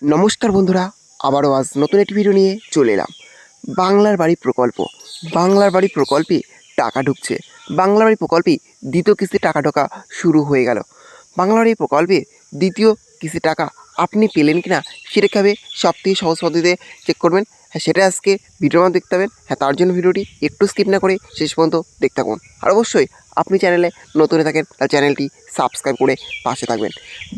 নমস্কার বন্ধুরা, আবারও আজ নতুন একটি ভিডিও নিয়ে চলে এলাম। বাংলার বাড়ি প্রকল্প, বাংলার বাড়ি প্রকল্পে টাকা ঢুকছে। বাংলার বাড়ি প্রকল্পে দ্বিতীয় কিস্তি টাকা ঢোকা শুরু হয়ে গেল। বাংলার বাড়ি প্রকল্পে দ্বিতীয় কিস্তি টাকা আপনি পেলেন কি না সেটা কীভাবে সবথেকে সহজ পদ্ধতিতে চেক করবেন, হ্যাঁ সেটা আজকে ভিডিওর মধ্যে দেখতে পাবেন। হ্যাঁ, তার জন্য ভিডিওটি একটু স্কিপ না করে শেষ পর্যন্ত দেখতে থাকুন। আর অবশ্যই আপনি চ্যানেলে নতুন হয়ে থাকেন তাহলে চ্যানেলটি সাবস্ক্রাইব করে পাশে থাকবেন।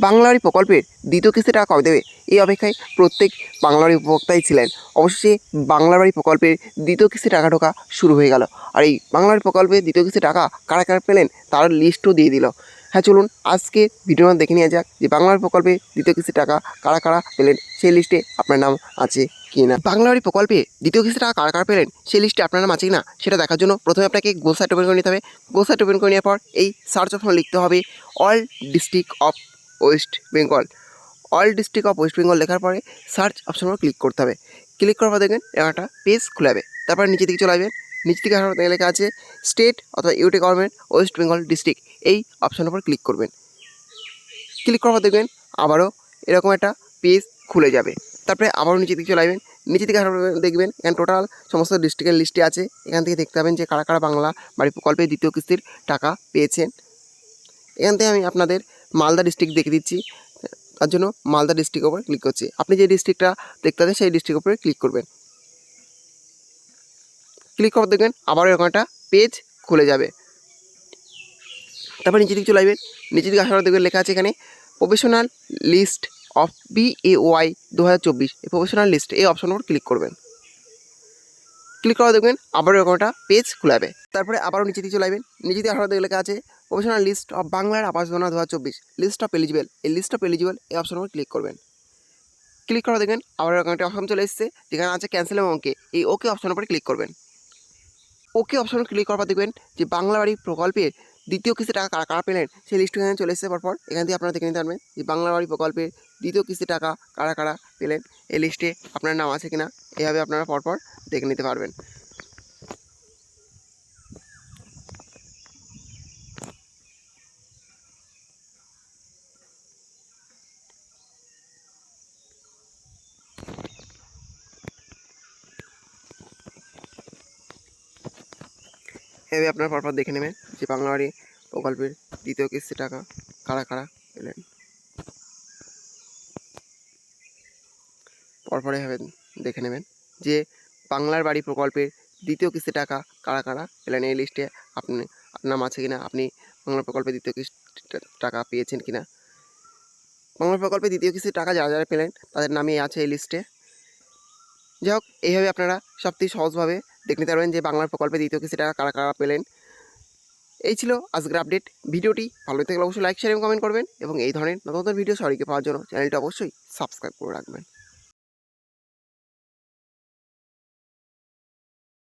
বাংলা বাড়ি প্রকল্পের দ্বিতীয় কিস্তি টাকা কবে দেবে এই অপেক্ষায় প্রত্যেক বাংলা বাড়ি উপভোক্তাই ছিলেন। অবশ্যই বাংলা বাড়ি প্রকল্পের দ্বিতীয় কিস্তি টাকা ঢোকা শুরু হয়ে গেল। আর এই বাংলা বাড়ি প্রকল্পে দ্বিতীয় কিস্তি টাকা কারা কারা পেলেন তার লিস্টও দিয়ে দিল। হ্যাঁ, চলুন আজকে ভিডিওর দেখে নেওয়া যাক যে বাংলা বাড়ি প্রকল্পে দ্বিতীয় কিস্তি টাকা কারা কারা পেলেন, সেই লিস্টে আপনার নাম আছে কি না। বাংলা বাড়ি প্রকল্পে দ্বিতীয় কিস্তি টাকা কারা কারা পেলেন সেই লিস্টে আপনার নাম আছে কি না সেটা দেখার জন্য প্রথমে আপনাকে গুগল সাইট ওপেন করে নিতে হবে। গুগল সাইট ওপেন করে নেওয়ার পর এই সার্চ অপশন লিখতে হবে all district of West Bengal. All district of West Bengal লেখার পরে সার্চ অপশন উপর ক্লিক করতে হবে। ক্লিক করার পর দেখবেন একটা পেজ খুলে যাবে। তারপর নিচে দিকে চলে আসবেন। নিচে দিকে আসার পর লেখা আছে স্টেট অথবা UT government West Bengal district, এই অপশনের উপর ক্লিক করবেন। ক্লিক করার পর দেখবেন আবারও এরকম একটা পেজ খুলে যাবে। তারপরে আবারও নিচে দিকে চলে আসবেন। নিচে দিকে আসার পর দেখবেন এখানে টোটাল সমস্ত ডিস্ট্রিক্টের লিস্টে আছে। এখান থেকে দেখতে পাবেন যে কারা কারা বাংলা বাড়ি প্রকল্পে দ্বিতীয় কিস্তির টাকা পেয়েছেন। এখান থেকে আমি আপনাদের মালদা ডিস্ট্রিক্ট দেখে দিচ্ছি। তার জন্য মালদা ডিস্ট্রিক্টের উপর ক্লিক করছি। আপনি যে ডিস্ট্রিক্টটা দেখতে পাচ্ছেন সেই ডিস্ট্রিক্টের উপরে ক্লিক করবেন। ক্লিক করার দেখবেন আবার এরকম একটা পেজ খুলে যাবে। তারপর নিচে দিকে চলে আসবেন। নিচে দিকে আসার পর দেখবেন লেখা আছে এখানে প্রফেশনাল লিস্ট অফ BAY 2024, এই প্রফেশনাল লিস্ট এই অপশনের উপর ক্লিক করবেন। ক্লিক করা দেখবেন আবারও এরকম একটা পেজ খুলে যাবে। তারপরে আবারও নিচে দিকে চলে আসবেন। নিচে দিকে আসার দেখে লেখা আছে প্রফেশনাল লিস্ট অফ বাংলার Awas Yojana 2024, list of eligible, এই লিস্ট অফ এলিজিবল এই অপশনের উপর ক্লিক করবেন। ক্লিক করা দেখবেন আবার এরকম একটা অপশন চলে এসেছে যেখানে আছে ক্যান্সেল এবং ওকে, এই ওকে অপশনের উপরে ক্লিক করবেন। ওকে অপশনে ক্লিক করার পর দেখবেন যে বাংলা বাড়ি প্রকল্পের দ্বিতীয় কিস্তি টাকা কারা কারা পেলেন সেই লিস্ট এখানে চলে এসেছে। পরপর এখান থেকে আপনারা দেখে নিতে পারবেন যে বাংলা বাড়ি প্রকল্পের দ্বিতীয় কিস্তি টাকা কারা কারা পেলেন, এই লিস্টে আপনার নাম আছে কিনা এইভাবে আপনারা পরপর দেখে নিতে পারবেন। এভাবে আপনারা পরপর দেখে নেবেন যে বাংলা বাড়ি প্রকল্পের দ্বিতীয় কিস্তি টাকা কারা কারা পেলেন। পরপর এভাবে দেখে নেবেন যে বাংলার বাড়ি প্রকল্পের দ্বিতীয় কিস্তি টাকা কারা কারা পেলেন, এই লিস্টে আপনার নাম আছে কিনা, আপনি বাংলা প্রকল্পে দ্বিতীয় কিস্তি টাকা পেয়েছেন কিনা। বাংলা প্রকল্পে দ্বিতীয় কিস্তির টাকা যারা যারা পেলেন তাদের নামই আছে এই লিস্টে। যাই হোক, এইভাবে আপনারা সবথেকে সহজভাবে দেখে নিতে পারবেন যে বাংলার প্রকল্পে দ্বিতীয় কিস্তি টাকা কারা কারা পেলেন। এই ছিল আজকের আপডেট। ভিডিওটি ভালো থাকলে অবশ্যই লাইক শেয়ার এবং কমেন্ট করবেন এবং এই ধরনের নতুন নতুন ভিডিও সবাইকে পাওয়ার জন্য চ্যানেলটি অবশ্যই সাবস্ক্রাইব করে রাখবেন।